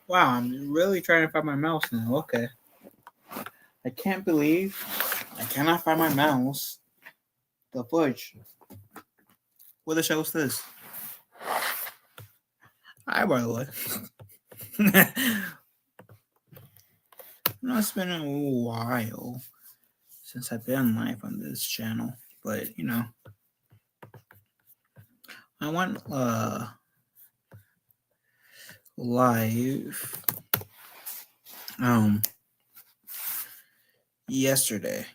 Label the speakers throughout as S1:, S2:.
S1: Wow, I'm really trying to find my mouse now. Okay. I can't believe I cannot find my mouse. The fudge. What the show is this? Hi, by the way. No, it's been a while since I've been live on this channel, but I went live um yesterday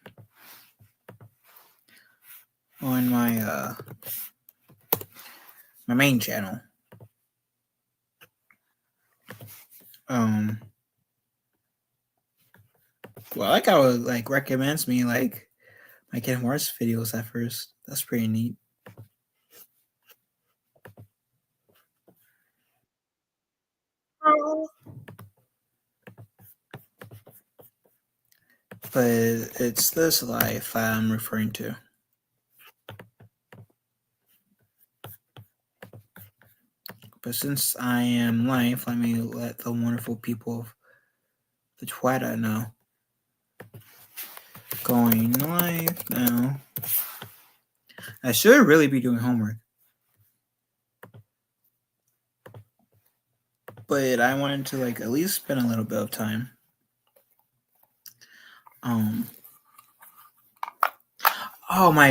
S1: on my main channel. Well, I like how it recommends me my Kingdom Hearts videos at first. That's pretty neat. But it's this life I'm referring to. But since I am live, let me let the wonderful people of the Twitter know. Going live now. I should really be doing homework. But I wanted to at least spend a little bit of time. Oh, my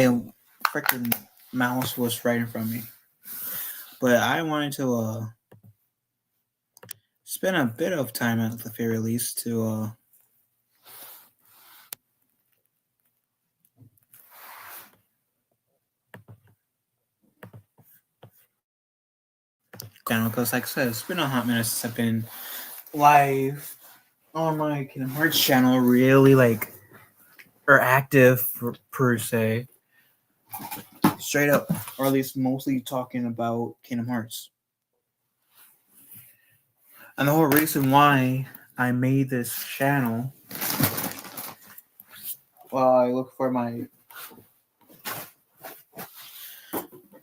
S1: freaking mouse was right in front of me. But I wanted to spend a bit of time at the very least to because like I said, it's been a hot minute since I've been live on my Kingdom Hearts channel, really or active per se, straight up, or at least mostly talking about Kingdom Hearts. And the whole reason why I made this channel, while I look for my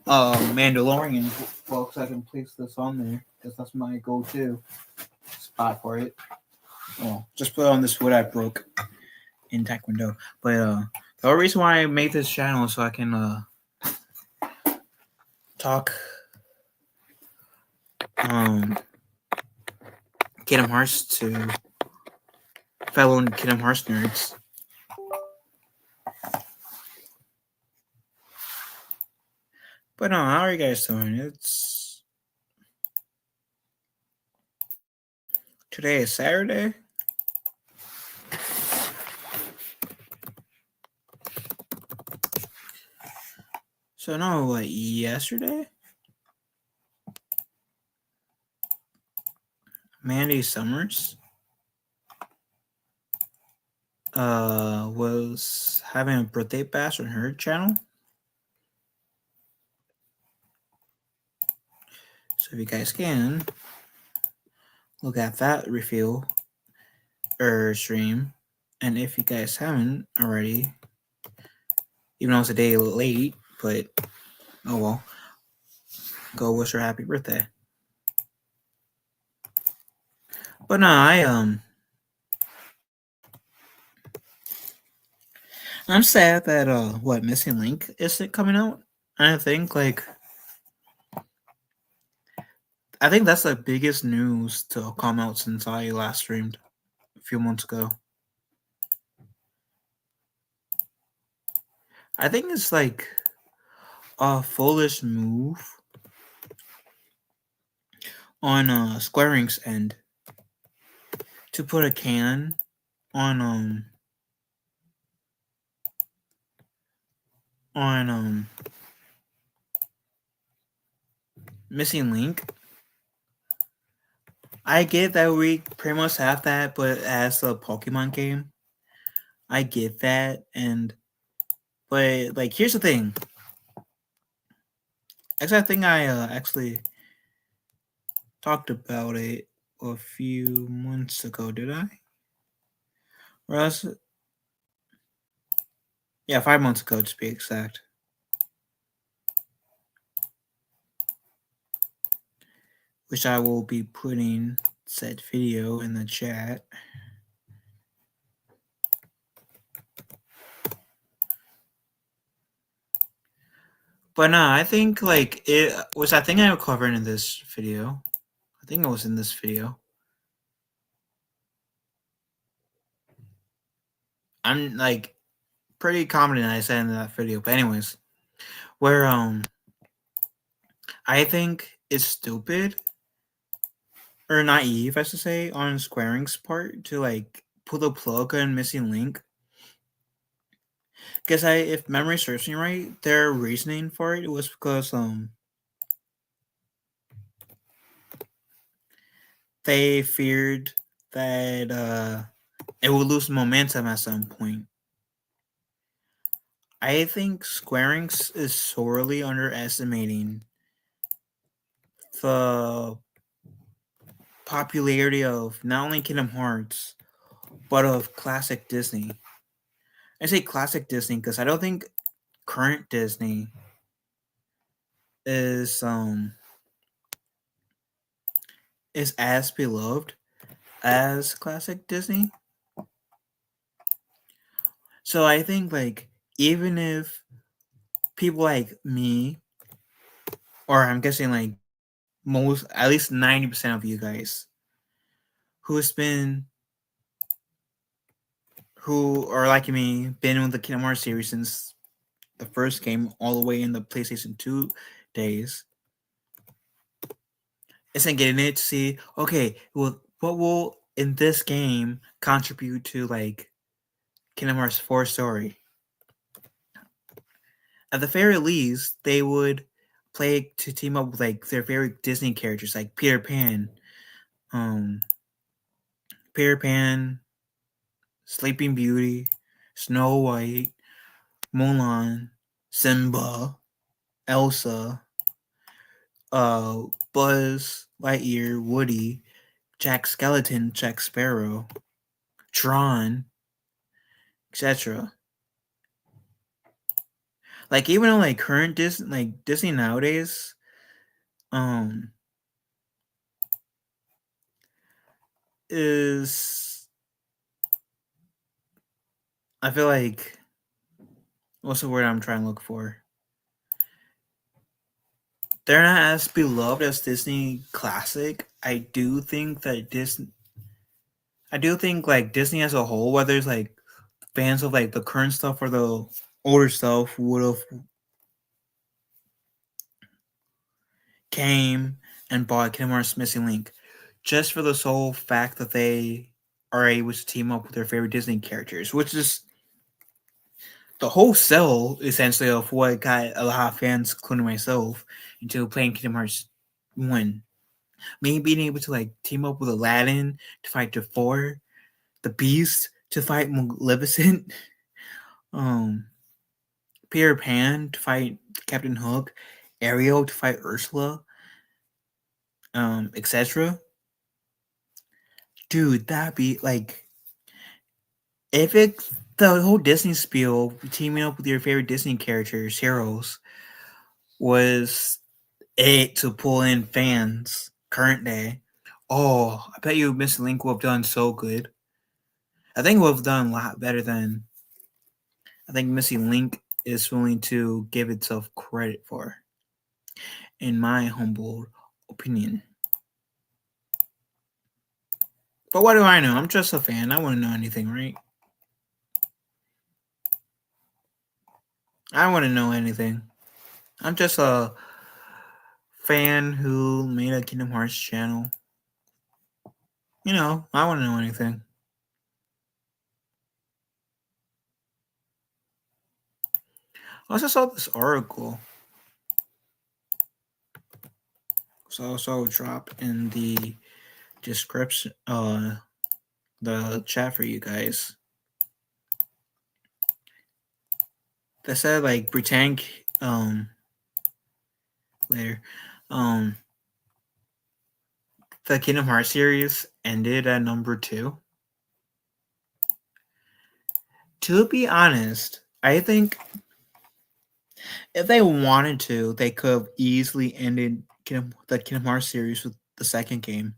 S1: Mandalorian book so I can place this on there, because that's my go-to spot for it. Well, just put on this wood I broke in Taekwondo. But the whole reason why I made this channel is so I can talk Kingdom Hearts to fellow Kingdom Hearts nerds. But no, how are you guys doing? Today is Saturday. So no, yesterday? Mandy Summers was having a birthday bash on her channel. So if you guys can look at that reveal or stream, and if you guys haven't already, even though it's a day late, but oh well, go wish her happy birthday. But no, I'm sad that Missing Link isn't coming out. I think I think that's the biggest news to come out since I last streamed a few months ago. I think it's a foolish move on Square Enix's end to put a can on Missing Link. I get that we pretty much have that, but as a Pokemon game, I get that, but here's the thing. Actually, I think I actually talked about it a few months ago, did I? Or else, yeah, 5 months ago to be exact. Which I will be putting said video in the chat. But no, I think like it was. I think I covered in this video. I think it was in this video. I'm like pretty confident I said in that video. But anyways, where I think it's stupid or naive, I should say, on Square Enix's part to like pull the plug on Missing Link. Because if memory serves me right, their reasoning for it was because they feared that it would lose momentum at some point. I think Square Enix is sorely underestimating the popularity of not only Kingdom Hearts but of classic Disney. I say classic Disney because I don't think current Disney is as beloved as classic Disney. So I think like even if people like me, or I'm guessing like most, at least 90% of you guys who are like me, been with the Kingdom Hearts series since the first game all the way in the PlayStation 2 days, isn't getting it to see, okay, well, what will in this game contribute to like Kingdom Hearts 4 story? At the very least, they would play to team up with like their favorite Disney characters like Peter Pan, Sleeping Beauty, Snow White, Mulan, Simba, Elsa, Buzz Lightyear, Woody, Jack Skeleton, Jack Sparrow, Tron, etc. Like even on like current Disney nowadays, is I feel like what's the word I'm trying to look for? They're not as beloved as Disney classic. I do think like Disney as a whole, whether it's like fans of like the current stuff or the older stuff, would have came and bought Kingdom Hearts Missing Link just for the sole fact that they are able to team up with their favorite Disney characters, which is the whole sell essentially of what got a lot of fans, including myself, into playing Kingdom Hearts 1. Me being able to like team up with Aladdin to fight Jafar, the Beast to fight Maleficent, Peter Pan to fight Captain Hook, Ariel to fight Ursula, etc. Dude, that'd be like if the whole Disney spiel teaming up with your favorite Disney characters, heroes, was it to pull in fans current day. Oh, I bet you Missing Link would have done so good. I think it would have done a lot better than I think Missing Link is willing to give itself credit for, in my humble opinion. But what do I know? I'm just a fan. I wouldn't know anything, right? I wouldn't know anything. I'm just a fan who made a Kingdom Hearts channel. You know, I wouldn't know anything. I also saw this article. So also drop in the description, the chat for you guys. That said, like Britannic, later, the Kingdom Hearts series ended at number 2. To be honest, I think if they wanted to, they could have easily ended the Kingdom Hearts series with the second game.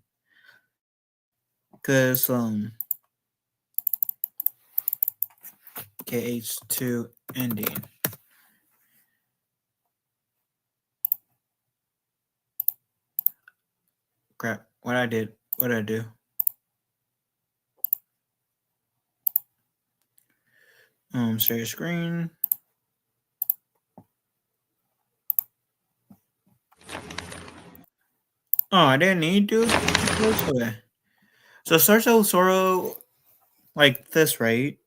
S1: Cause KH2 ending. Crap. What I do? Share screen. Oh, I didn't need to. Okay. So it starts out sort of like this, right?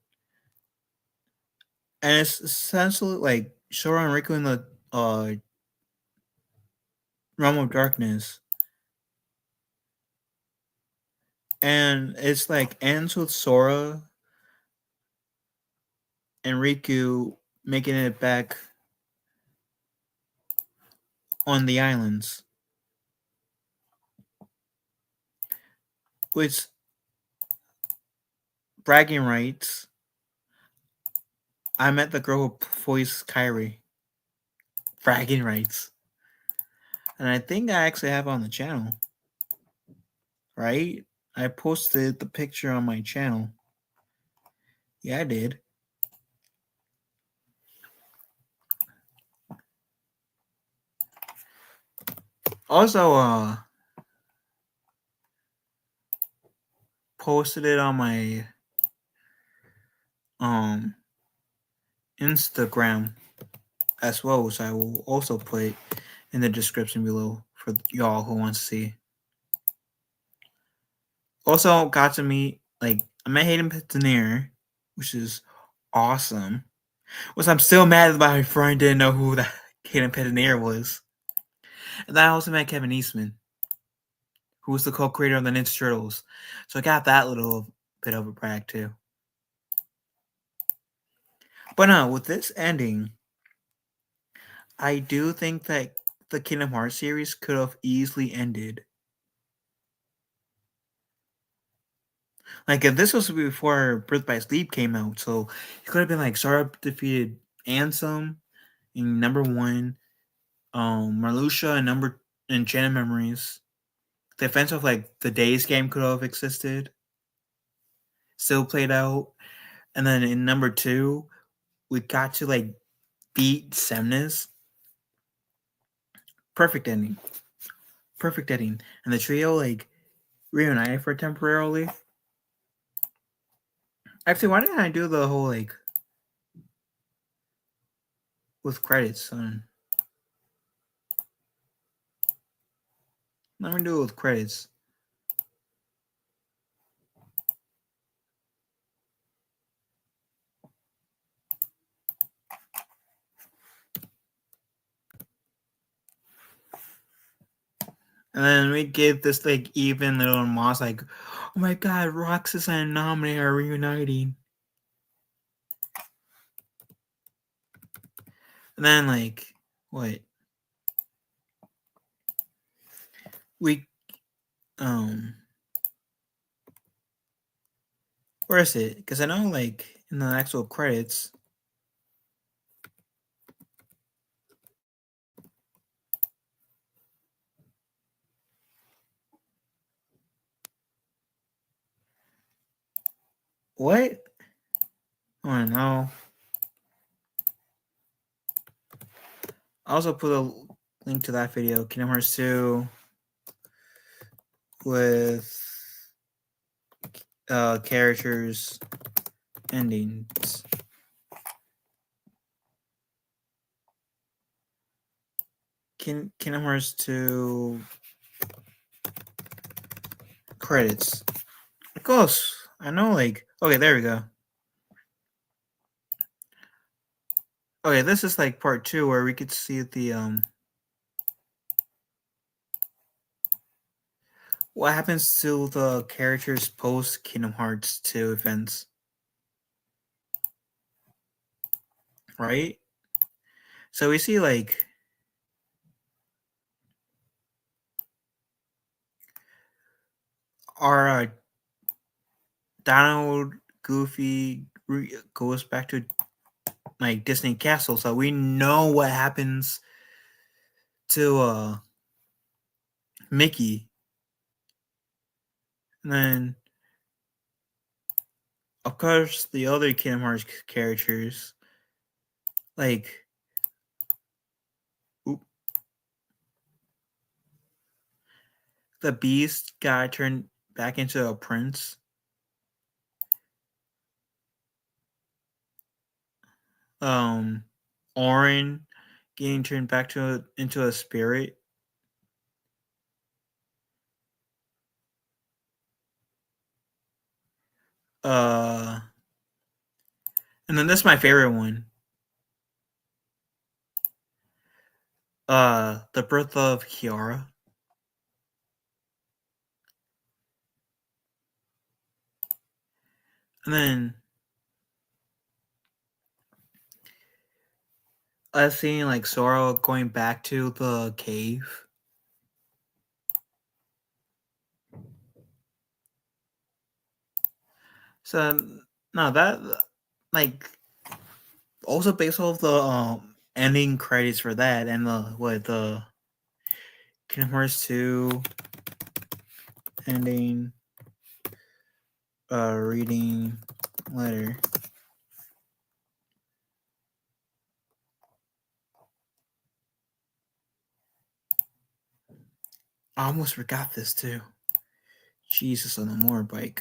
S1: And it's essentially like Sora and Riku in the realm of darkness. And it's like ends with Sora and Riku making it back on the islands. Which bragging rights. I met the girl who voiced Kairi. Bragging rights. And I think I actually have it on the channel. Right? I posted the picture on my channel. Yeah, I did. Also, posted it on my Instagram as well, so I will also put it in the description below for y'all who wants to see. Also got to meet I met Hayden Panettiere, which is awesome. Which I'm still mad about my friend didn't know who that Hayden Panettiere was. And then I also met Kevin Eastman, who was the co-creator of the Ninja Turtles. So I got that little bit of a brag too. But no, with this ending, I do think that the Kingdom Hearts series could have easily ended. Like if this was before Birth by Sleep came out, so it could have been like Sora defeated Ansem in number 1, Marluxia in Enchanted Memories. The events of like the Days game could have existed, still played out, and then in number 2, we got to like beat Xemnas. Perfect ending, and the trio like reunited for temporarily. Actually, why didn't I do the whole like with credits on? Let me do it with credits. And then we give this like even little Moss like, oh my god, Roxas and Naminé are reuniting. And then like what? We where is it? Because I know like in the actual credits. What? Oh no. I also put a link to that video, Kingdom Hearts 2 with characters endings. Kingdom Hearts 2 credits. Of course, I know like okay, there we go. Okay, this is like part 2 where we could see the what happens to the characters post Kingdom Hearts 2 events. Right? So we see like our Donald Goofy goes back to like Disney Castle, so we know what happens to Mickey. And then of course, the other Kingdom Hearts characters, like, the Beast guy turned back into a prince. Auron getting turned back into a spirit. And then this is my favorite one. The birth of Kiara. And then us seeing like Sora going back to the cave. So no, that like also based off the ending credits for that and the Kingdom Hearts 2 ending reading letter. I almost forgot this too. Jesus on the motorbike.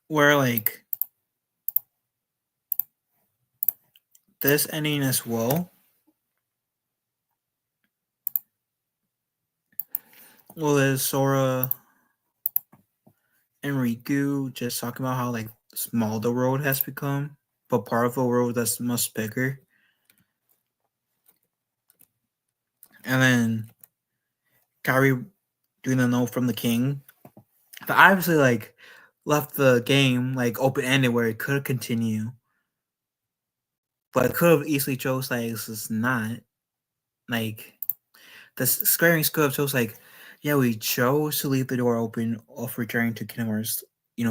S1: Where like this ending as well. Well, is Sora and Riku just talking about how like small the world has become, but part of the world that's much bigger. And then Kairi doing the note from the king. But obviously like left the game like open ended where it could continue. But it could have easily chose like this is not. Like the Square Enix could have chose like, yeah, we chose to leave the door open of returning to Kingdom Hearts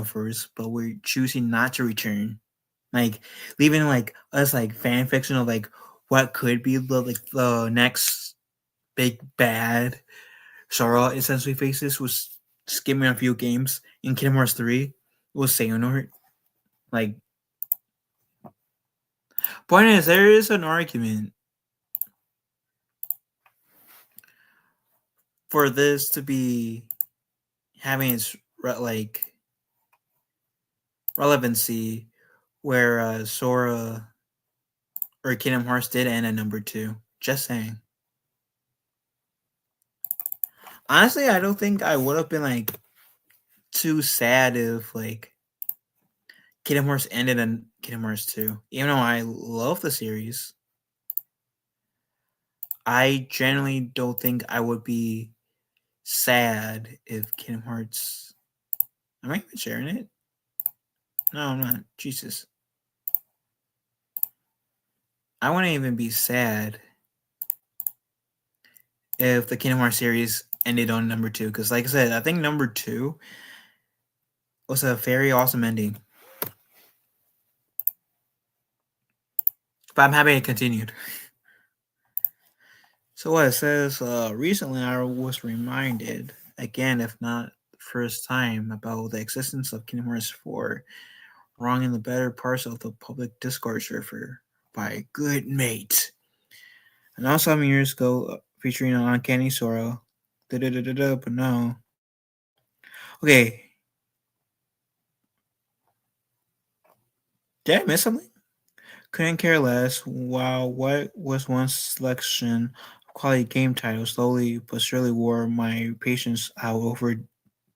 S1: first, but we're choosing not to return. Like leaving like us like fan fiction of like what could be the next big bad Sora essentially faces was skimming a few games in Kingdom Hearts 3 was Xehanort. Like point is there is an argument for this to be having its like relevancy where Sora or Kingdom Hearts did end at number 2. Just saying. Honestly, I don't think I would have been like too sad if like Kingdom Hearts ended in Kingdom Hearts 2. Even though I love the series, I generally don't think I would be sad if Kingdom Hearts. Am I even sharing it? No, I'm not. Jesus. I wouldn't even be sad if the Kingdom Hearts series ended on number 2. Because, like I said, I think number 2 was a very awesome ending. But I'm happy it continued. So what it says, recently I was reminded, again, if not the first time, about the existence of Kingdom Hearts 4, wrong in the better parts of the public Discord server by a good mate. And also some years ago, featuring an Uncanny Sora. But no. Okay. Did I miss something? Couldn't care less. While what was once selection of quality game titles slowly but surely wore my patience out over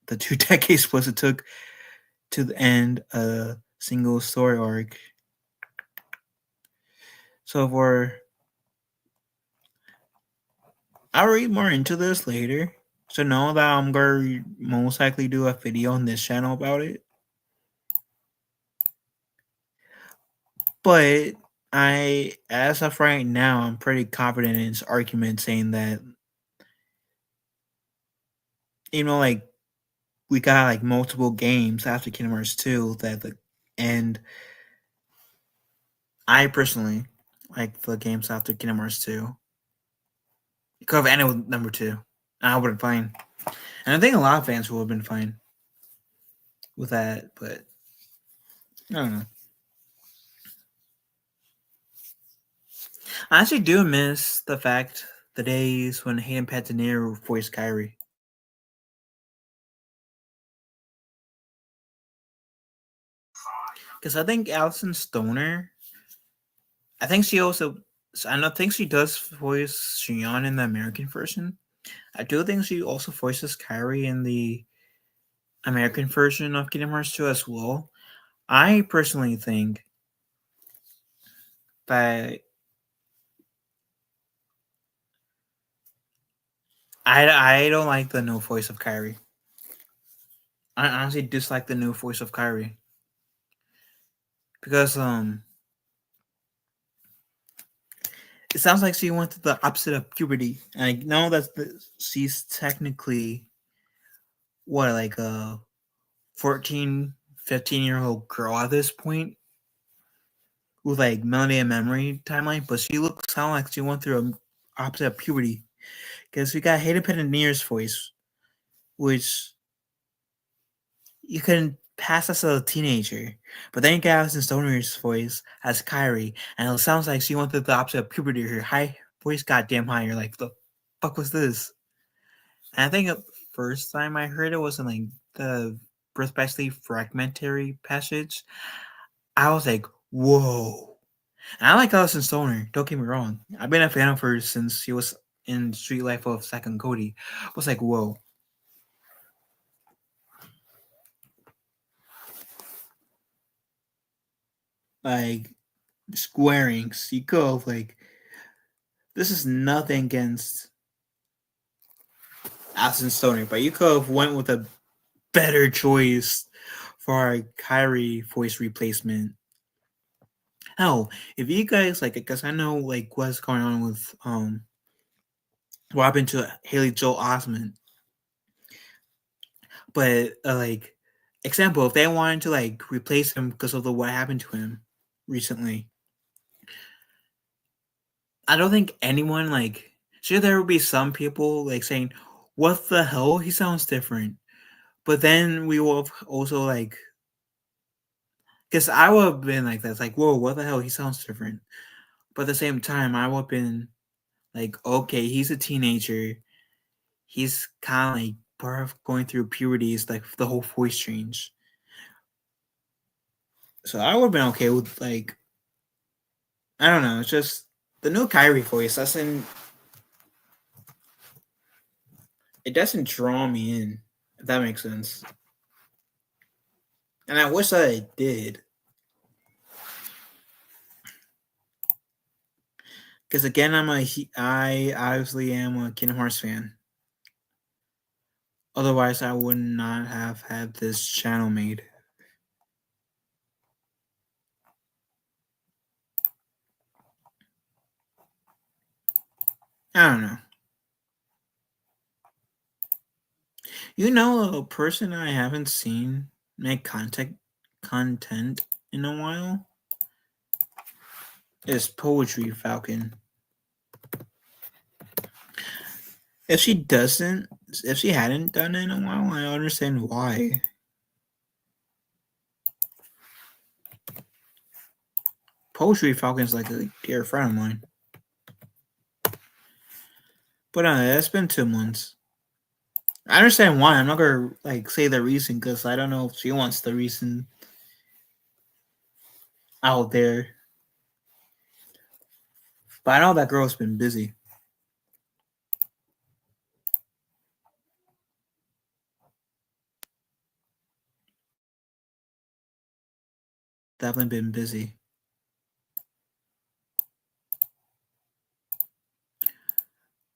S1: the 2 decades plus it took to end a single story arc. So I'll read more into this later. So know that I'm gonna most likely do a video on this channel about it. But as of right now, I'm pretty confident in his argument saying that, like we got like multiple games after Kingdom Hearts 2 and I personally like the games after Kingdom Hearts 2. It could have ended with number 2. I would have fine. And I think a lot of fans would have been fine with that, but I don't know. I actually do miss the days when Hayden Panettiere voiced Kyrie. Because I think Alison Stoner, I think she also, I don't think she does voice Shion in the American version. I do think she also voices Kyrie in the American version of Kingdom Hearts 2 as well. I personally think that I don't like the new voice of Kyrie. I honestly dislike the new voice of Kyrie because it sounds like she went through the opposite of puberty. And I know that she's technically what, like a 14, 15-year-old girl at this point with like melody and memory timeline, but she looks sound like she went through a opposite of puberty because we got Hayden Panettiere's voice, which you can pass as a teenager, but then you get Alison Stoner's voice as Kyrie, and it sounds like she went through the opposite of puberty. Her high voice got damn high. You're like, the fuck was this? And I think the first time I heard it was in like the Birth by Sleep fragmentary passage. I was like, whoa. And I like Alison Stoner, don't get me wrong. I've been a fan of her since she was in Street Life of Zack and Cody. I was like, whoa. Like, squarings. You go like, this is nothing against Alison Stoner, but you could have went with a better choice for a Kyrie voice replacement. Hell, if you guys like, because I know like what's going on with what happened to Haley Joel Osment, but like example, if they wanted to like replace him because of the what happened to him recently, I don't think anyone like, sure, there would be some people like saying, "What the hell? He sounds different." But then we will also like, because I would have been like that. It's like, whoa, what the hell? He sounds different. But at the same time, I would have been like, okay, he's a teenager. He's kind of like part of going through puberty. Is like the whole voice change. So I would have been okay with like, I don't know. It's just the new Kyrie voice doesn't, it doesn't draw me in. If that makes sense. And I wish that it did. Because again, I obviously am a Kingdom Hearts fan. Otherwise, I would not have had this channel made. I don't know. You know, a person I haven't seen make content in a while is Poetry Falcon. If she doesn't, if she hadn't done it in a while, I understand why. Poetry Falcon's like a dear friend of mine. But it's been 2 months. I understand why. I'm not gonna like say the reason because I don't know if she wants the reason out there. But I know that girl's been busy. Definitely been busy.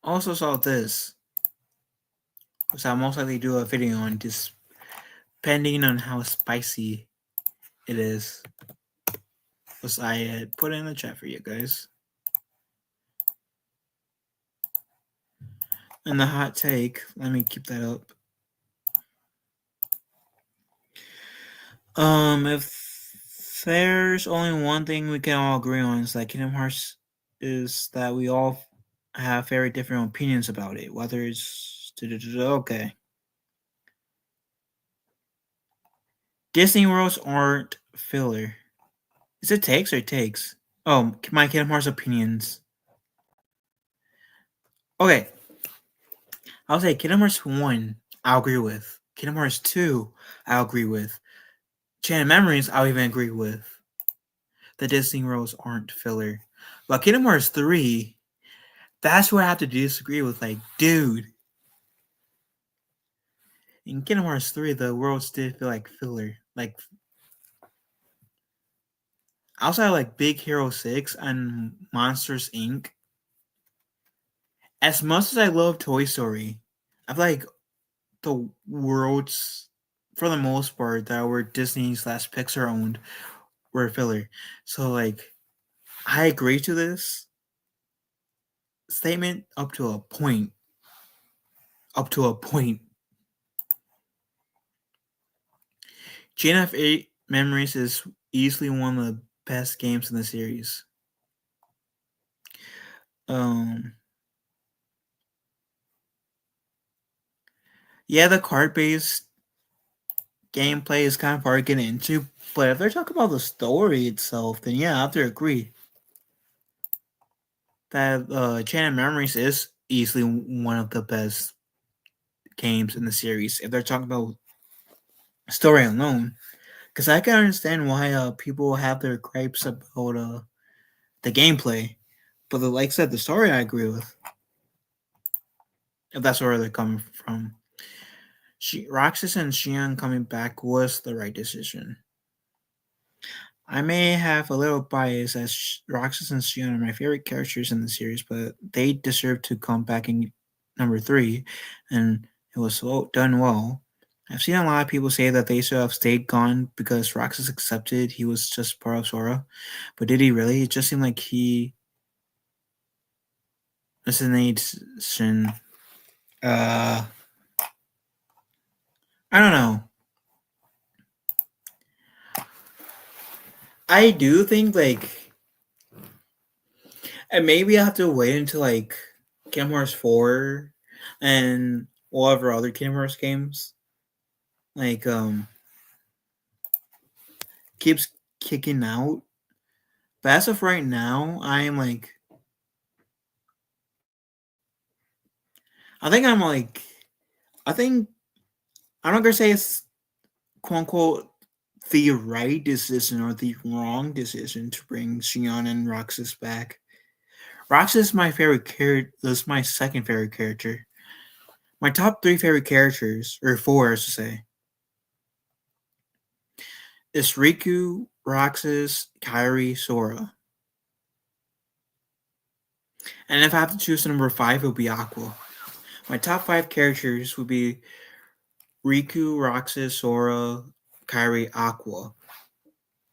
S1: Also saw this, which I'll most likely do a video on, just depending on how spicy it is. Which I had put in the chat for you guys. And the hot take, let me keep that up. If there's only one thing we can all agree on, is that Kingdom Hearts is that we all have very different opinions about it. Whether it's okay. Disney Worlds aren't filler. Is it takes or takes? Oh, my Kingdom Hearts opinions. Okay, I'll say Kingdom Hearts 1, I'll agree with. Kingdom Hearts 2, I'll agree with. Chain Memories, I'll even agree with. The Disney Worlds aren't filler. But Kingdom Hearts 3, that's where I have to disagree with. Like, dude, in Kingdom Hearts 3, the worlds did feel like filler. Like, outside of like Big Hero 6 and Monsters Inc., as much as I love Toy Story, I feel like the worlds, for the most part, that were Disney/Pixar owned were filler. So, like, I agree to this statement up to a point. Up to a point. GNF8 Memories is easily one of the best games in the series. Yeah, the card-based gameplay is kind of hard to get into, but if they're talking about the story itself, then yeah, I have to agree that Chain of Memories is easily one of the best games in the series. If they're talking about story alone, because I can understand why people have their gripes about the gameplay, but like I said, the story I agree with. If that's where they're coming from, Roxas and Xion coming back was the right decision. I may have a little bias as Roxas and Xion are my favorite characters in the series, but they deserve to come back in number 3, and it was done well. I've seen a lot of people say that they should have stayed gone because Roxas accepted he was just part of Sora, but did he really? It just seemed like he destination. I don't know. I do think like, and maybe I have to wait until like Kingdom Hearts 4 and whatever other Kingdom Hearts games like keeps kicking out. But as of right now, I am like, I think I'm like, I think I'm not gonna say it's quote unquote the right decision or the wrong decision to bring Xion and Roxas back. Roxas is my favorite character. This is my second favorite character. My top 3 favorite characters, or 4, I should say, is Riku, Roxas, Kairi, Sora. And if I have to choose number 5, it would be Aqua. My top 5 characters would be Riku, Roxas, Sora, Kairi, Aqua.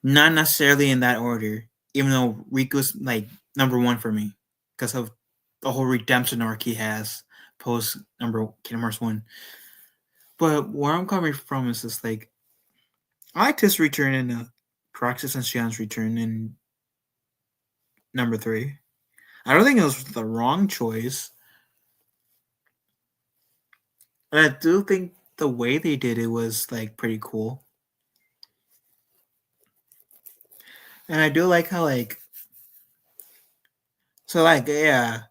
S1: Not necessarily in that order, even though Riku's like number 1 for me because of the whole redemption arc he has post Kingdom Hearts 1. But where I'm coming from is just like, I like his return in Roxas and Xion's return in number 3. I don't think it was the wrong choice. And I do think the way they did it was like pretty cool. And I do like how like, so like, yeah,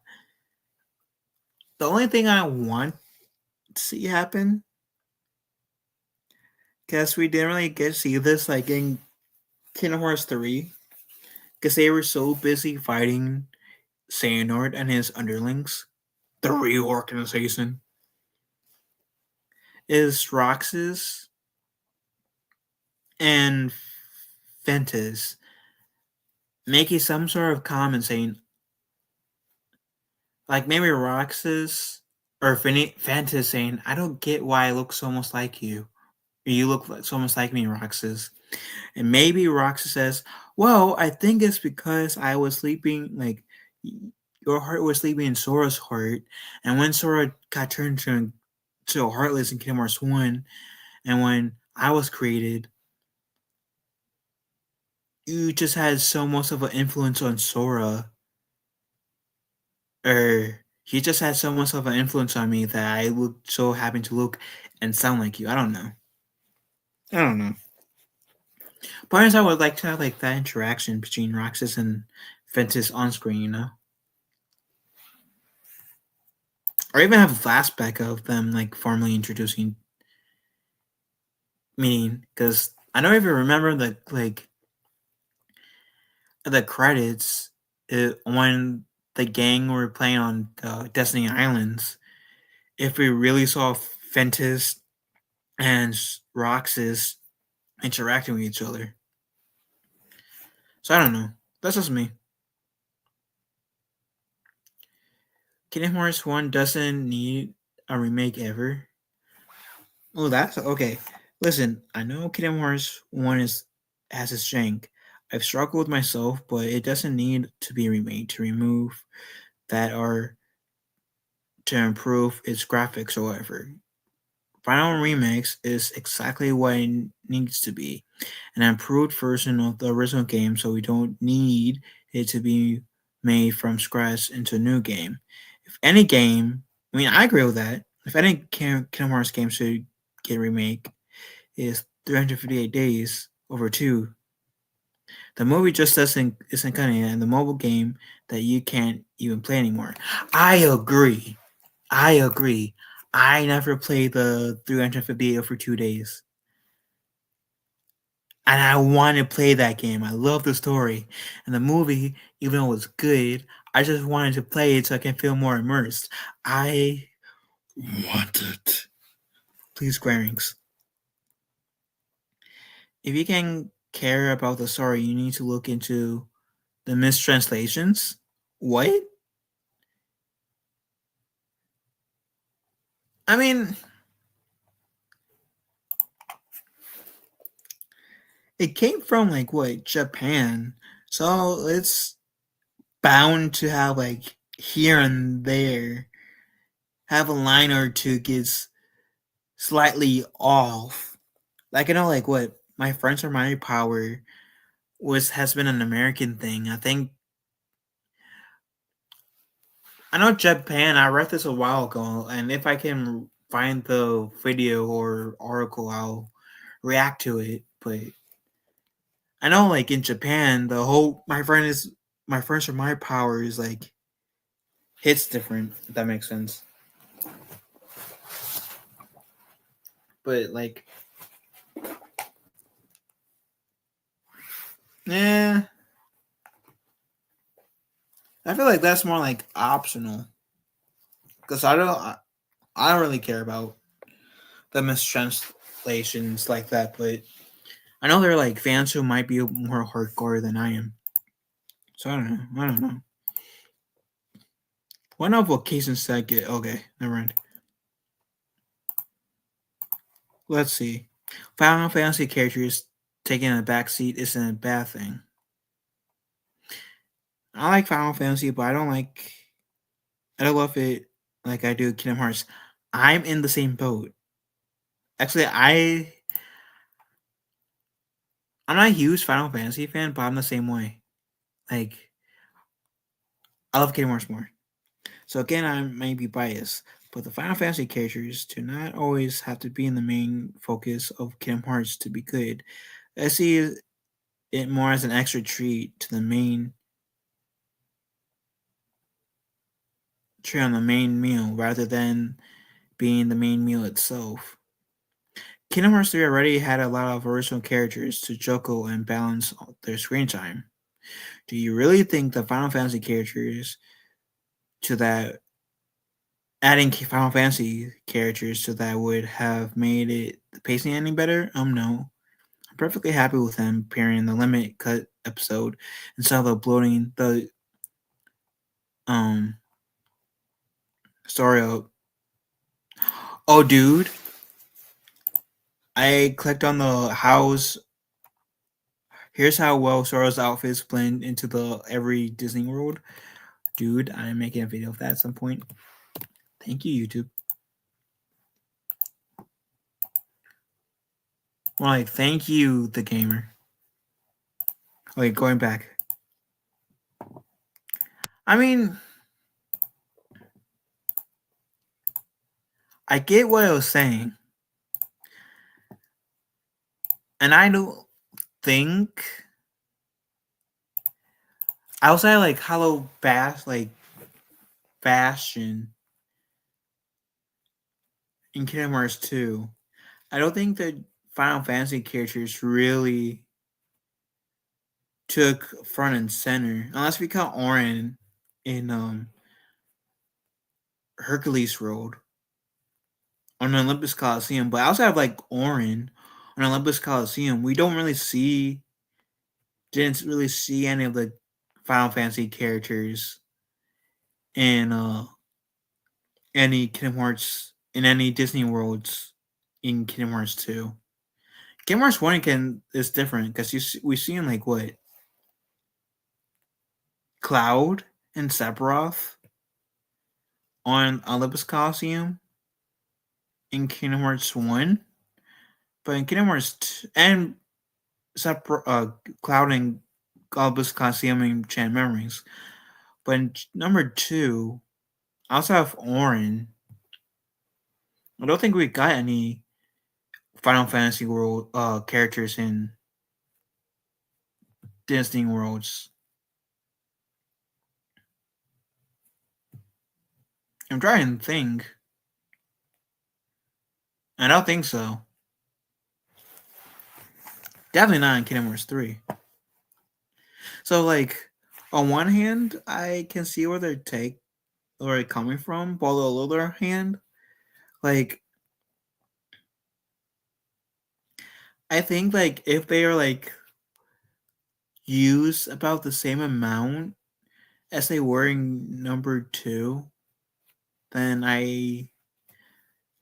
S1: the only thing I want to see happen, because we didn't really get to see this like in Kingdom Hearts 3, because they were so busy fighting Xehanort and his underlings, the reorganization, is Roxas and Ventus making some sort of comment saying, like maybe Roxas or Ventus saying, I don't get why I look so much like you. You look so much like me, Roxas. And maybe Roxas says, well, I think it's because I was sleeping, like, your heart was sleeping in Sora's heart. And when Sora got turned to a Heartless in Kingdom Hearts 1, and when I was created, you just had so much of an influence on Sora. Or he just had so much of an influence on me that I look so happen to look and sound like you. I don't know. I don't know. But I would like to have like that interaction between Roxas and Ventus on screen, you know, or even have a flashback of them like formally introducing meaning. Because I don't even remember the credits when the gang were playing on Destiny Islands. If we really saw Ventus and Roxas interacting with each other. So I don't know. That's just me. Kingdom Hearts 1 doesn't need a remake ever. Oh, that's okay. Listen, I know Kingdom Hearts 1 has its strength. I've struggled myself, but it doesn't need to be remade to remove that or to improve its graphics or whatever. Final Remix is exactly what it needs to be, an improved version of the original game, so we don't need it to be made from scratch into a new game. If any game, I mean, I agree with that. If any Kingdom Hearts game should get a remake, is 358 days over two. The movie just isn't cutting it, and the mobile game that you can't even play anymore. I agree. I agree. I never played the 358 over 2 days. And I want to play that game. I love the story. And the movie, even though it was good, I just wanted to play it so I can feel more immersed. I want it. Please, Square Enix. If you can care about the story, you need to look into the mistranslations. What? I mean, it came from like what, Japan. So it's bound to have like here and there have a line or two gets slightly off. Like I know like what my friends are my power was has been an American thing. I know Japan, I read this a while ago, and if I can find the video or article I'll react to it. But I know like in Japan the whole my friends are my power is like hits different, if that makes sense. But like yeah, I feel like that's more like optional because I don't really care about the mistranslations like that. But I know there are like fans who might be more hardcore than I am. So I don't know. I don't know. One of vocation said get okay. Never mind. Let's see. Final Fantasy characters taking a backseat isn't a bad thing. I like Final Fantasy, but I don't love it like I do Kingdom Hearts. I'm in the same boat. Actually, I'm not a huge Final Fantasy fan, but I'm the same way. Like I love Kingdom Hearts more. So again, I may be biased, but the Final Fantasy characters do not always have to be in the main focus of Kingdom Hearts to be good. I see it more as an extra treat to the main treat on the main meal rather than being the main meal itself. Kingdom Hearts 3 already had a lot of original characters to juggle and balance their screen time. Do you really think the Final Fantasy characters to that adding Final Fantasy characters to that would have made it the pacing any better? No. I'm perfectly happy with them appearing in the limit cut episode instead of uploading the um story up. Oh dude, I clicked on the house. Here's how well Soro's outfits blend into the every Disney World. Dude, I'm making a video of that at some point. Thank you, YouTube. Well, like, thank you, the gamer. Wait, going back. I mean, I get what I was saying. And I know think outside like Hollow Bastion in Kingdom Hearts 2, I don't think the Final Fantasy characters really took front and center, unless we count Auron in Hercules Road on Olympus Coliseum. But outside of like Auron on Olympus Coliseum, we didn't really see any of the Final Fantasy characters in any Kingdom Hearts in any Disney worlds in Kingdom Hearts 2. Kingdom Hearts 1 is different because we've seen like what Cloud and Sephiroth on Olympus Coliseum in Kingdom Hearts 1, but in Kingdom Hearts 2, and Cloud and Olympus Coliseum in Chant Memories. But in number 2, outside of Auron, I don't think we got any Final Fantasy World characters in Disney worlds. I'm trying to think. I don't think so. Definitely not in Kingdom Hearts 3. So, like, on one hand, I can see where they're coming from, but on the other hand, like, I think, like, if they are, like, used about the same amount as they were in number 2, then I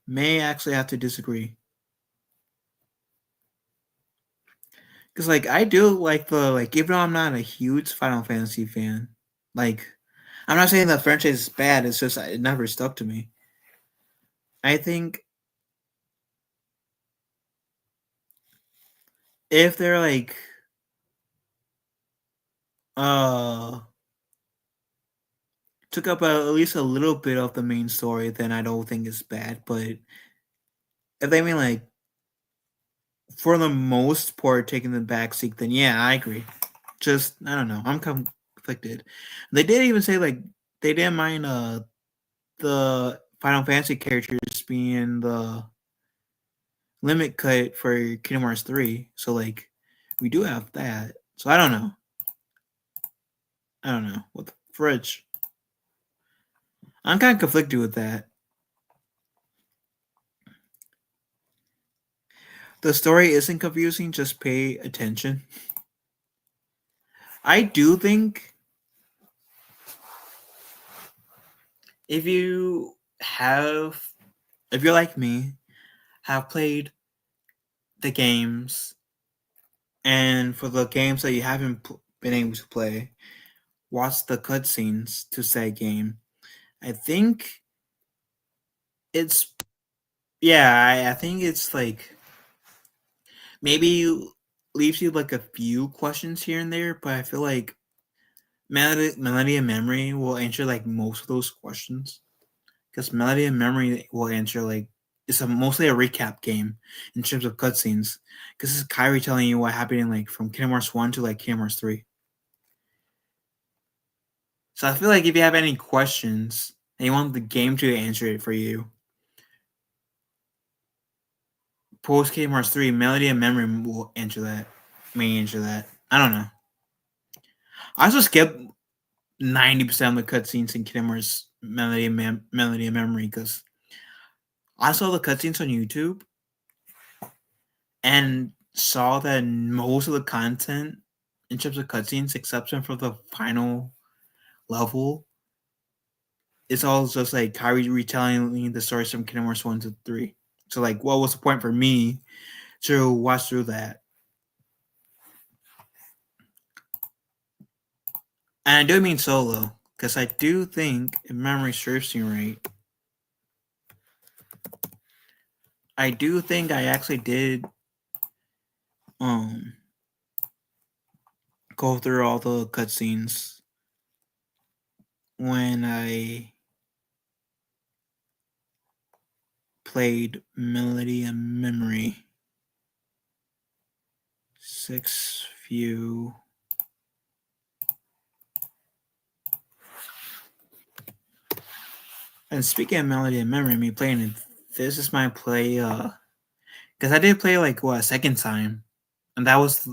S1: may actually have to disagree. Because, like, I do like even though I'm not a huge Final Fantasy fan, like, I'm not saying the franchise is bad, it's just it never stuck to me. I think if they're like, took up at least a little bit of the main story, then I don't think it's bad. But if they mean like, for the most part, taking the backseat, then yeah, I agree. Just, I don't know. I'm conflicted. They did even say like they didn't mind the Final Fantasy characters being the limit cut for Kingdom Hearts 3. So like we do have that. So I don't know. What the fridge. I'm kind of conflicted with that. The story isn't confusing, just pay attention. I do think if you're like me, have played the games, and for the games that you haven't been able to play, watch the cutscenes to say game. I think it's I think it's like maybe leaves you like a few questions here and there, but I feel like Melody and Memory will answer like most of those questions. Because Melody and Memory will answer like it's mostly a recap game in terms of cutscenes. Because it's Kairi telling you what happened in like from Kingdom Hearts 1 to like Kingdom Hearts 3. So I feel like if you have any questions and you want the game to answer it for you, post Kingdom Hearts 3, Melody and Memory will answer that. May answer that. I don't know. I also skip 90% of the cutscenes in Kingdom Hearts Melody and Memory because I saw the cutscenes on YouTube and saw that most of the content in terms of cutscenes, exception for the final level, it's all just like Kairi retelling the stories from Kingdom Hearts 1 to 3. So, like, what was the point for me to watch through that? And I do mean solo, because I do think, if memory serves me right, I do think I actually did go through all the cutscenes when I played Melody and Memory. 6 view. And speaking of melody and memory, me playing it, this is my play. Because I did play like a second time, and that was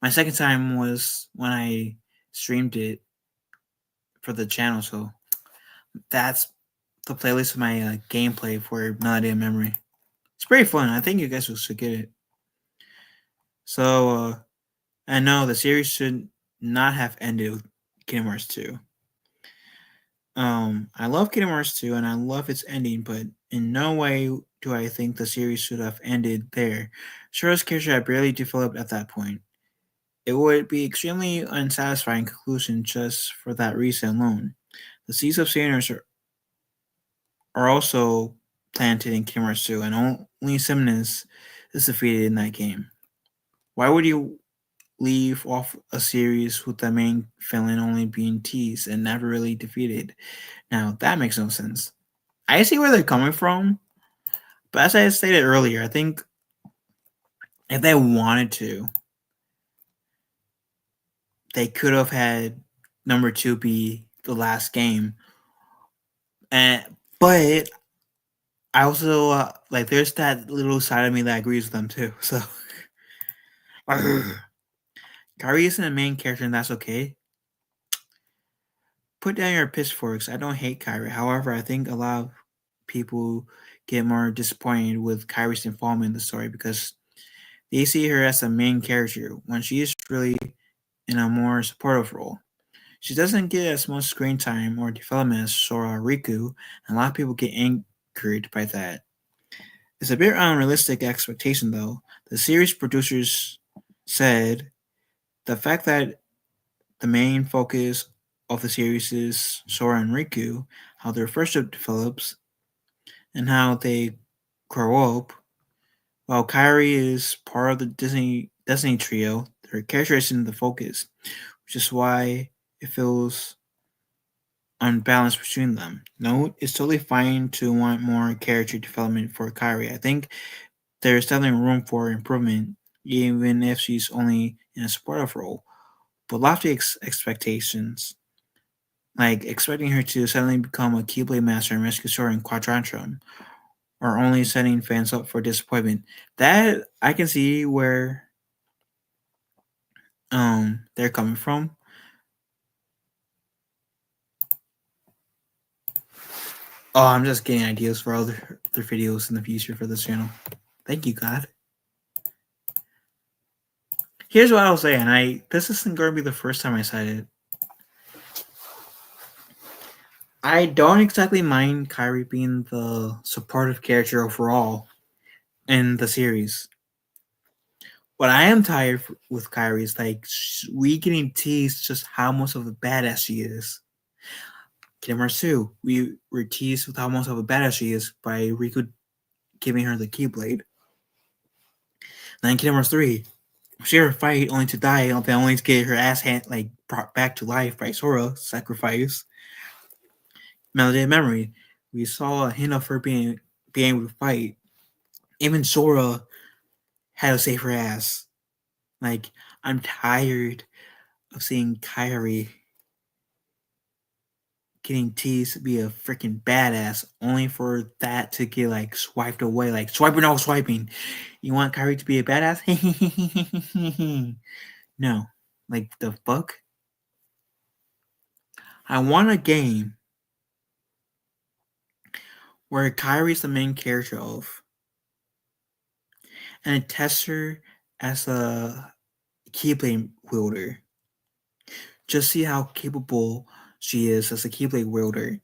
S1: my second time was when I streamed it for the channel. So that's the playlist of my gameplay for melody and memory. It's pretty fun. I think you guys should get it. So I know the series should not have ended with Kingdom Hearts 2. I love Kingdom Hearts 2 and I love its ending, but in no way do I think the series should have ended there. Sora's character had barely developed at that point. It would be extremely unsatisfying conclusion just for that reason alone. The seeds of Xehanort are also planted in Kingdom Hearts 2, and only Xemnas is defeated in that game. Why would you leave off a series with the main villain only being teased and never really defeated? Now, that makes no sense. I see where they're coming from, but as I stated earlier, I think if they wanted to, they could have had number 2 be the last game. But I also like there's that little side of me that agrees with them too. So Kairi isn't a main character, and that's okay. Put down your pitchforks. I don't hate Kairi. However, I think a lot of people get more disappointed with Kairi's involvement in the story because they see her as a main character when she is really in a more supportive role. She doesn't get as much screen time or development as Sora or Riku, and a lot of people get angered by that. It's a bit unrealistic expectation, though. The series producers said the fact that the main focus of the series is Sora and Riku, how their friendship develops, and how they grow up. While Kairi is part of the Destiny trio, their character isn't the focus, which is why it feels unbalanced between them. No, it's totally fine to want more character development for Kairi. I think there's definitely room for improvement, even if she's only in a supportive role. But lofty expectations, like expecting her to suddenly become a Keyblade Master and rescue Sora in Quadrantrum, are only setting fans up for disappointment. That I can see where they're coming from. Oh, I'm just getting ideas for other videos in the future for this channel. Thank you, God. Here's what I'll say, and this isn't going to be the first time I said it. I don't exactly mind Kairi being the supportive character overall in the series. What I am tired with Kairi is like we getting teased just how much of a badass she is. Kingdom Hearts 2, we were teased with how much of a badass she is by Riku giving her the Keyblade. Then Kingdom Hearts 3, she had a fight only to die, and only to get her ass brought back to life by Sora, sacrifice. Melody and Memory, we saw a hint of her being able to fight. Even Sora had to save her ass. Like, I'm tired of seeing Kairi getting teased to be a freaking badass, only for that to get like swiped away, like swiping out swiping. You want Kairi to be a badass? No. Like the fuck? I want a game where Kairi's the main character of, and it tests her as a Keyblade wielder. Just see how capable she is as a Keyblade wielder.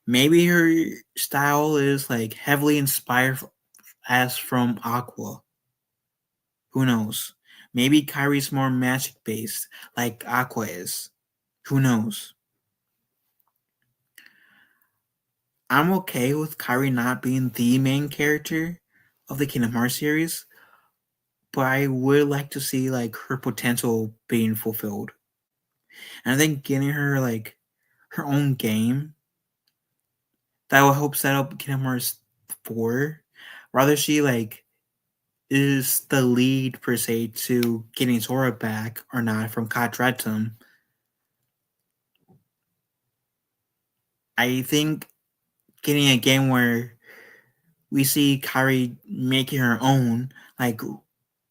S1: Maybe her style is like heavily inspired as from Aqua. Who knows? Maybe Kairi's more magic based, like Aqua is. Who knows? I'm okay with Kairi not being the main character of the Kingdom Hearts series, but I would like to see like her potential being fulfilled. And I think getting her like her own game that will help set up Kingdom Hearts 4. Rather she like is the lead per se to getting Sora back or not from Katretum. I think getting a game where we see Kairi making her own, like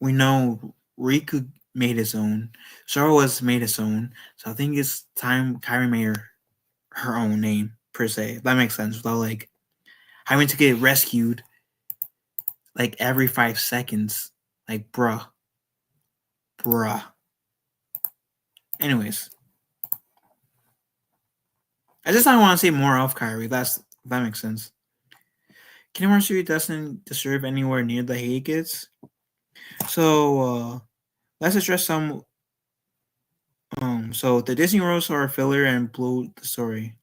S1: we know Riku made his own, Sora was made his own, so I think it's time Kairi made her own name per se. That makes sense without like having to get rescued like every 5 seconds. Like bruh. Anyways, I just don't want to see more of Kyrie. That makes sense. Kingdom Hearts 3 doesn't deserve anywhere near the hate it gets. So let's address some. So the Disney Worlds are a filler and blew the story.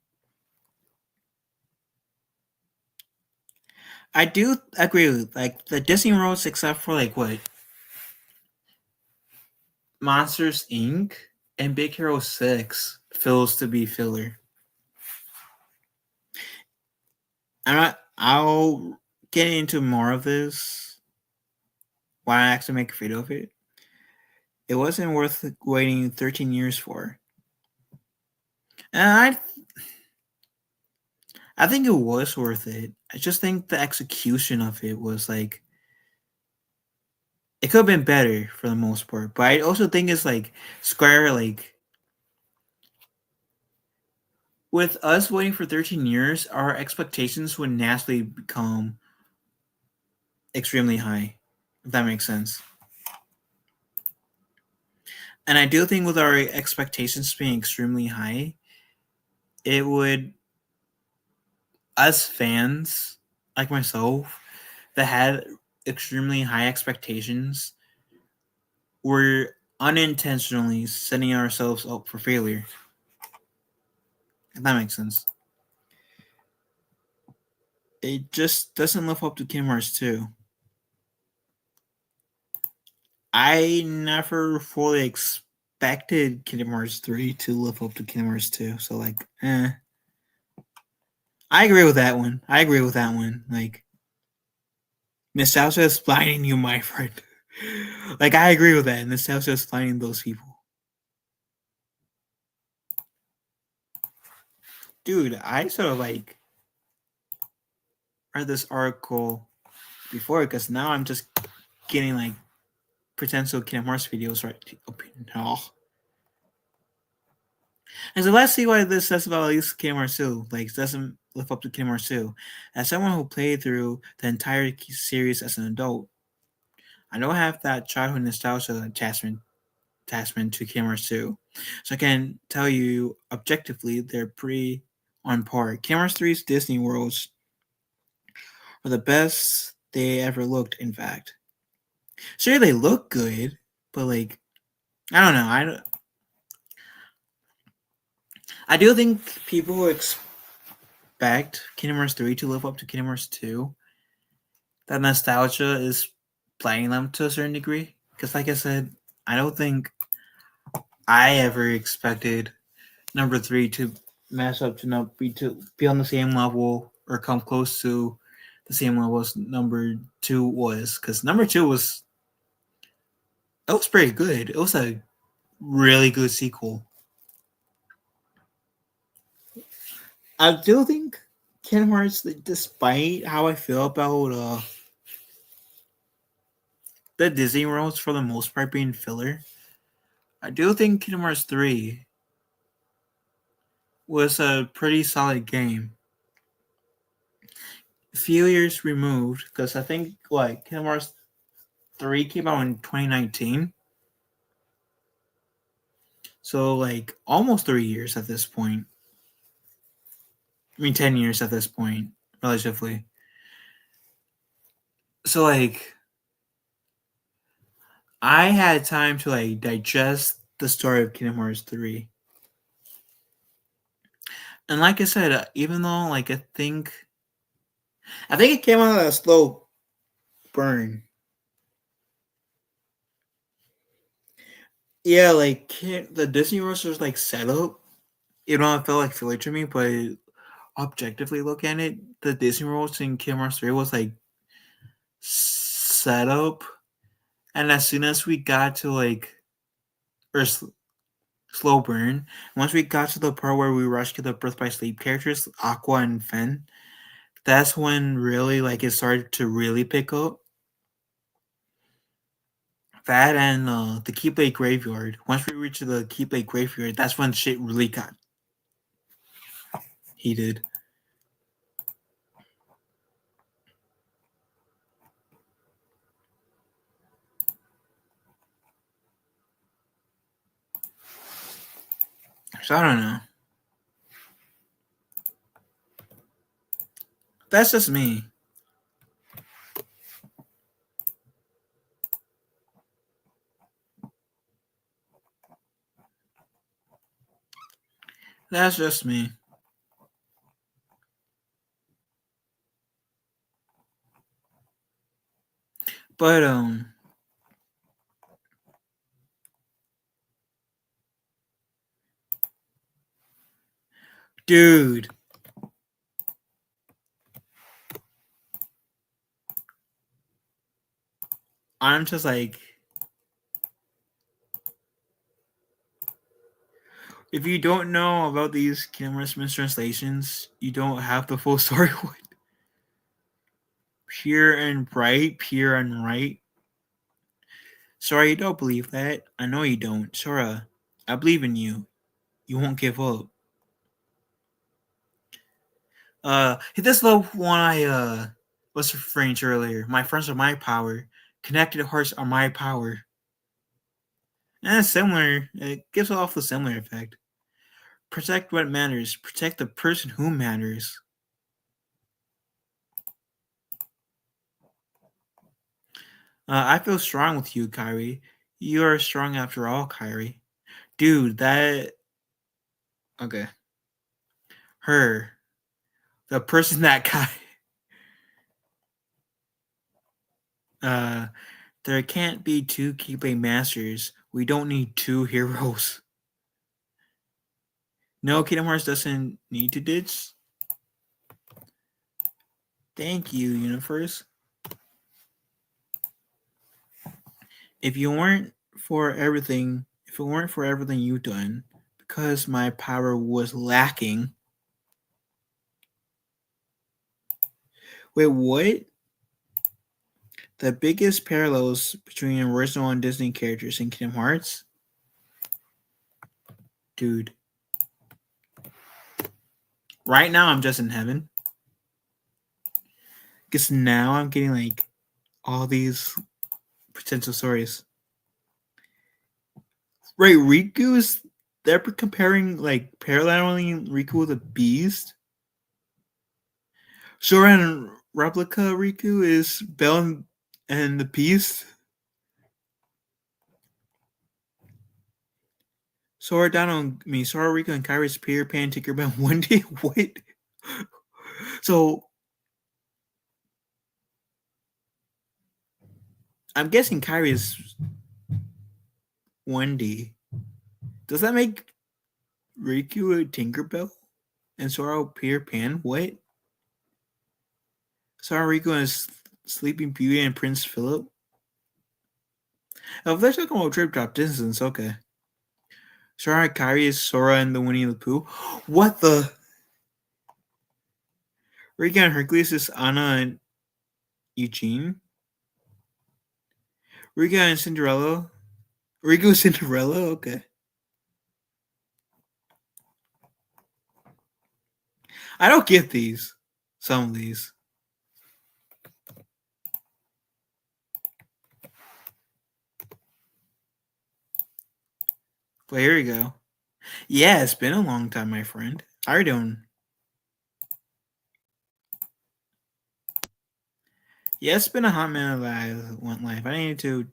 S1: I do agree with like the Disney Worlds, except for like what Monsters Inc. and Big Hero 6 feels to be filler. I'll get into more of this when I actually make a video of it. It wasn't worth waiting 13 years for. And I think it was worth it. I just think the execution of it was like it could have been better for the most part. But I also think it's like Square, like with us waiting for 13 years, our expectations would naturally become extremely high, if that makes sense. And I do think with our expectations being extremely high, it would, us fans like myself that had extremely high expectations, were unintentionally setting ourselves up for failure. If that makes sense. It just doesn't live up to Kingdom Hearts 2. I never fully expected Kingdom Hearts 3 to live up to Kingdom Hearts 2. So like, I agree with that one. Like, nostalgia is blinding you, my friend. Like, I agree with that. Nostalgia is blinding those people. Dude, I sort of like read this article before because now I'm just getting like potential Kingdom Hearts videos right up now. And so let's see what this says about at least Kingdom Hearts 2. Like, doesn't live up to Kingdom Hearts 2. As someone who played through the entire series as an adult, I don't have that childhood nostalgia attachment to Kingdom Hearts 2. So I can tell you objectively they're pretty on par. Kingdom Hearts 3's Disney Worlds are the best they ever looked, in fact. Sure, they look good, but like, I don't know. I do think people who expect Kingdom Hearts 3 to live up to Kingdom Hearts 2, that nostalgia is playing them to a certain degree. Because, like I said, I don't think I ever expected number 3 to mess up to be on the same level or come close to the same level as number 2 was. Because number 2 was pretty good. It was a really good sequel. I do think Kingdom Hearts, despite how I feel about the Disney Worlds for the most part being filler, I do think Kingdom Hearts 3 was a pretty solid game. A few years removed, because I think like Kingdom Hearts 3 came out in 2019. So like almost 3 years at this point. I mean 10 years at this point, relatively. So like I had time to like digest the story of Kingdom Hearts 3. And like I said, even though like I think it came out at a slow burn. Yeah, like the Disney World was like set up. You know, it felt like filler to me, but objectively look at it, the Disney World in Kingdom Hearts 3 was like set up And as soon as we got to like, or slow burn, once we got to the part where we rushed to the Birth by Sleep characters, Aqua and Fen, that's when really like it started to really pick up. That and the Keyblade Graveyard. Once we reached the Keyblade Graveyard, that's when shit really got heated. So I don't know. That's just me. That's just me. But dude, I'm just like, if you don't know about these Kingdom Hearts mistranslations, you don't have the full story. Pure and bright, pure and right. Sora, you don't believe that. I know you don't. Sora, I believe in you. You won't give up. This is the one I was referring to earlier. My friends are my power. Connected hearts are my power. And it's similar. It gives off the similar effect. Protect what matters. Protect the person who matters. I feel strong with you, Kyrie. You are strong after all, Kyrie. Dude, that. Okay. Her. The person that got. There can't be two Keyblade Masters. We don't need two heroes. No, Kingdom Hearts doesn't need to ditch. Thank you, Universe. If you weren't for everything, if it weren't for everything you've done, because my power was lacking. Wait, what? The biggest parallels between original and Disney characters in Kingdom Hearts? Dude. Right now, I'm just in heaven. Because now I'm getting like all these potential stories. Right, Riku is. They're comparing, like, paralleling Riku with a beast. Sora and replica Riku is Belle and the Beast. Sora Riku and Kyrie's Peter Pan Tinkerbell Wendy. What? So I'm guessing Kyrie is Wendy. Does that make Riku a Tinkerbell and Sora Peter Pan? What? Sora Riku and Sleeping Beauty and Prince Philip. Oh, if they're talking about Trip Drop Distance, okay. Sora Kyrie is Sora and the Winnie the Pooh. What the? Riku and Hercules is Anna and Eugene. Riku and Cinderella. Riku Cinderella. Okay. I don't get these. Some of these. But here we go. Yeah, it's been a long time, my friend. How are you doing? Yeah, it's been a hot minute that I went live. I need to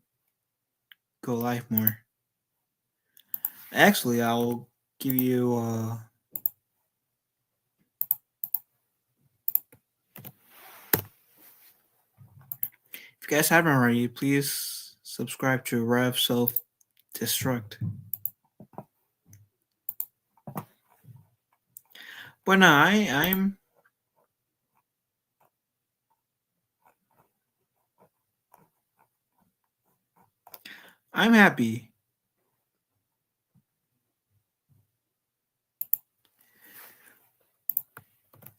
S1: go live more. Actually, I'll give you if you guys haven't already, please subscribe to Rev Self Destruct. But no, I'm I'm happy.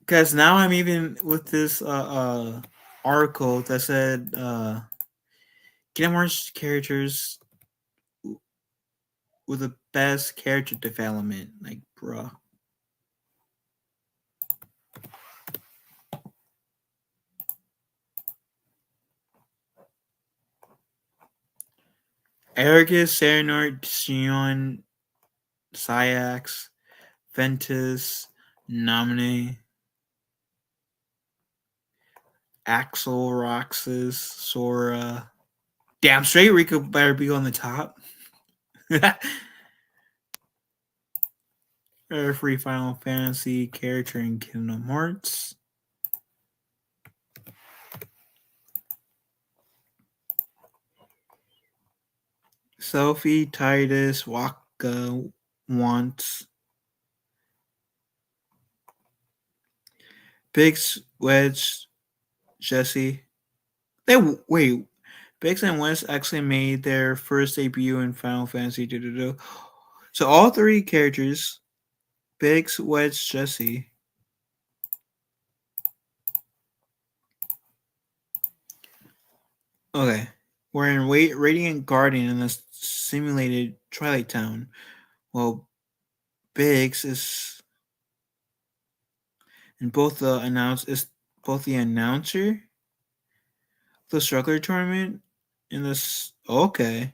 S1: Because now I'm even with this article that said Kingdom Hearts characters with the best character development. Like, bruh. Argus, Serenor, Xion, Syax, Ventus, Nominee, Axel, Roxas, Sora. Damn straight Rico better be on the top. Free Final Fantasy character in Kingdom Hearts. Sophie, Titus, Waka, Wants. Biggs, Wedge, Jesse. They wait. Biggs and Wedge actually made their first debut in Final Fantasy. So all three characters, Biggs, Wedge, Jesse. Okay, we're in Radiant Guardian in this simulated Twilight Town. Well, Biggs is and both the announcer, the struggler tournament, in this okay,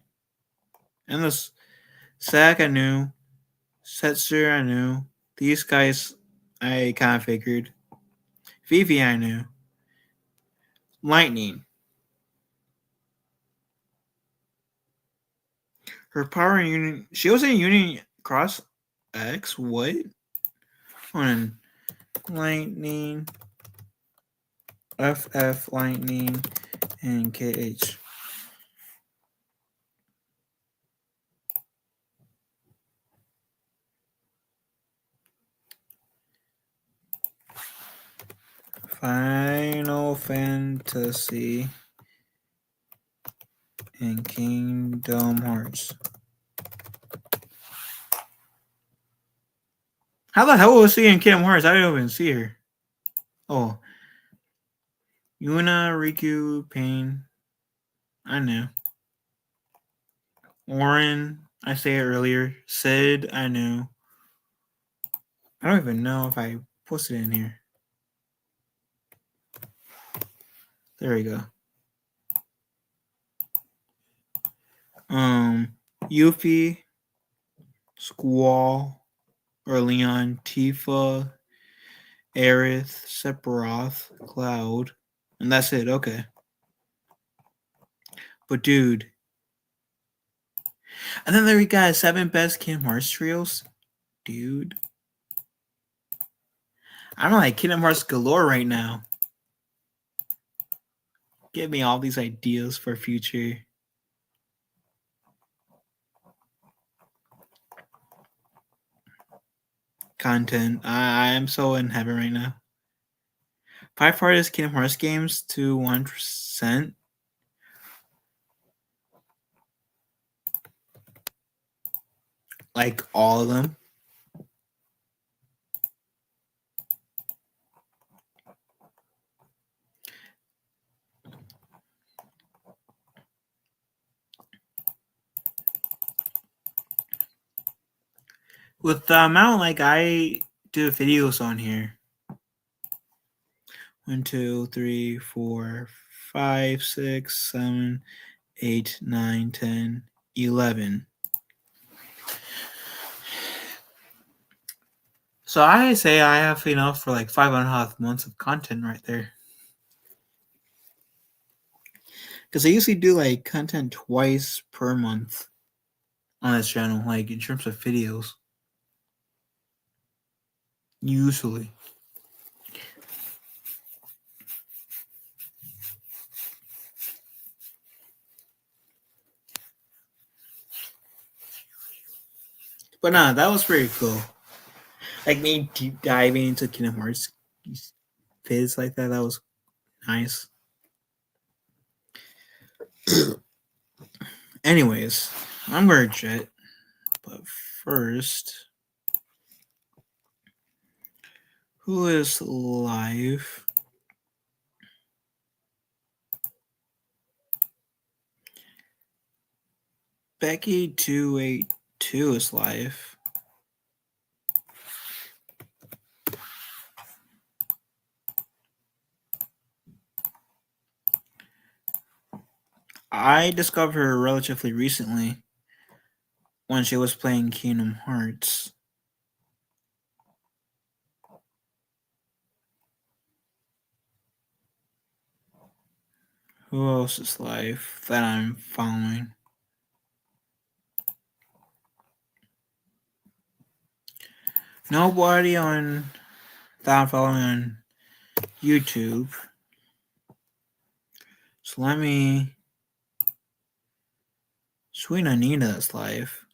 S1: and this Sack I knew, Setzer I knew, these guys I kind of figured, Vivi I knew, Lightning, her power unit, she was in Union Cross X. What? On Lightning, FF Lightning, and KH. Final Fantasy and Kingdom Hearts. How the hell was she in Kingdom Hearts? I didn't even see her. Oh. Yuna, Riku, Pain. I knew. Warren, I say it earlier. Sid, I knew. I don't even know if I posted it in here. There we go. Yuffie, Squall, or Leon, Tifa, Aerith, Sephiroth, Cloud, and that's it. Okay. But dude, and then there we got 7 best Kingdom Hearts trios. Dude, I'm like Kingdom Hearts galore right now. Give me all these ideas for future content. I'm so in heaven right now. 5 hardest Kingdom Hearts games to 1%. Like all of them. With the amount like I do videos on here. 1, 2, 3, 4, 5, 6, 7, 8, 9, 10, 11. So I say I have enough for like 5.5 months of content right there. Because I usually do like content twice per month on this channel, like in terms of videos. Usually. But nah, that was pretty cool. Like me deep diving into Kingdom Hearts vids like that was nice. Anyways, I'm gonna jet, but first, who is live? Becky282 is live. I discovered her relatively recently when she was playing Kingdom Hearts. Who else is live that I'm following? Nobody on that I'm following on YouTube. So let me. Sweet Anita is live.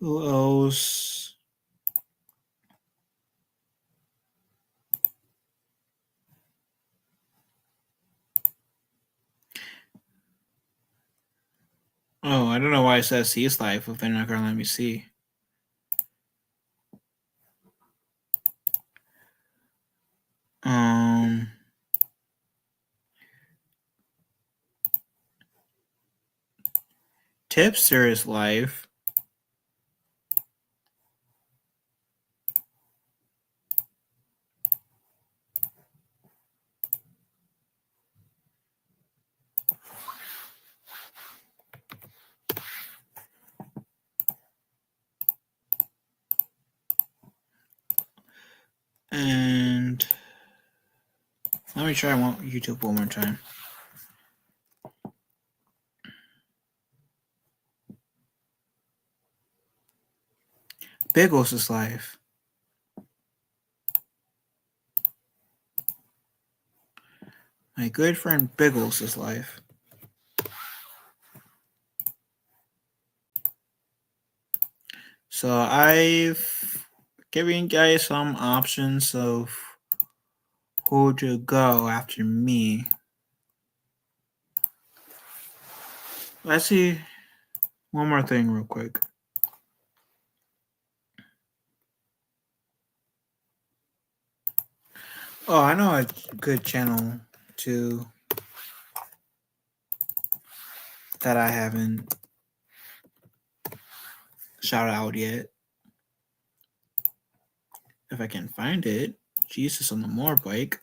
S1: Who else? Oh, I don't know why it says he's live if they're not gonna let me see. Tipster is live. And let me try YouTube one more time. Biggles is live. My good friend Biggles is live. So I've given you guys some options of who to go after me. Let's see one more thing real quick. Oh, I know a good channel too that I haven't shouted out yet. If I can find it. Jesus on the motorbike.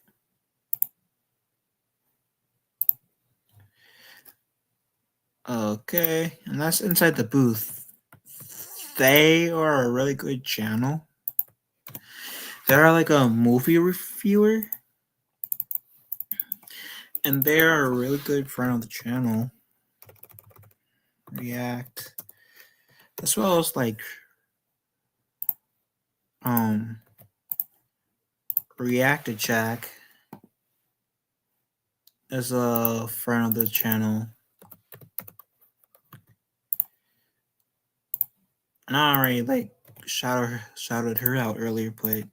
S1: Okay, and that's Inside the Booth. They are a really good channel. They're like a movie reviewer. And they're a really good friend of the channel. React. As well as like React Jack is a friend of the channel. And I already like shouted her out earlier, but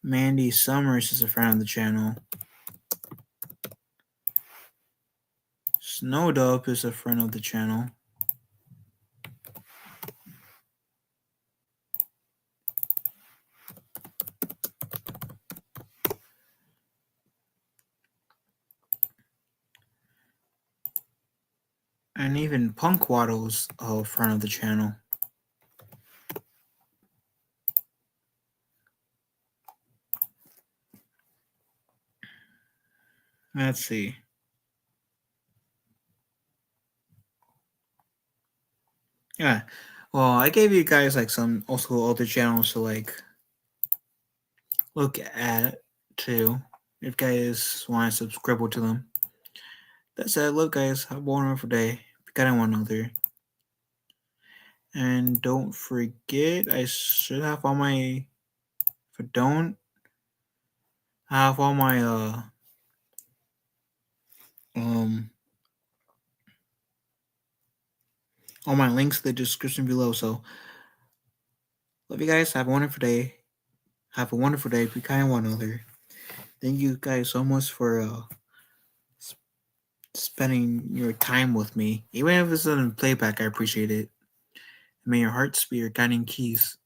S1: Mandy Summers is a friend of the channel. Snowdub is a friend of the channel. And even Punk Waddle's a friend of the channel. Let's see. Yeah. Well, I gave you guys like some also other channels to like look at too. If guys want to subscribe to them. That said, look guys, have a wonderful day. Got one another. And don't forget, I should have all my if I don't have all my all my links in the description below. So love you guys. Have a wonderful day. Have a wonderful day. Be kind to one another. Thank you guys so much for spending your time with me. Even if it's in playback, I appreciate it. May your hearts be your guiding keys.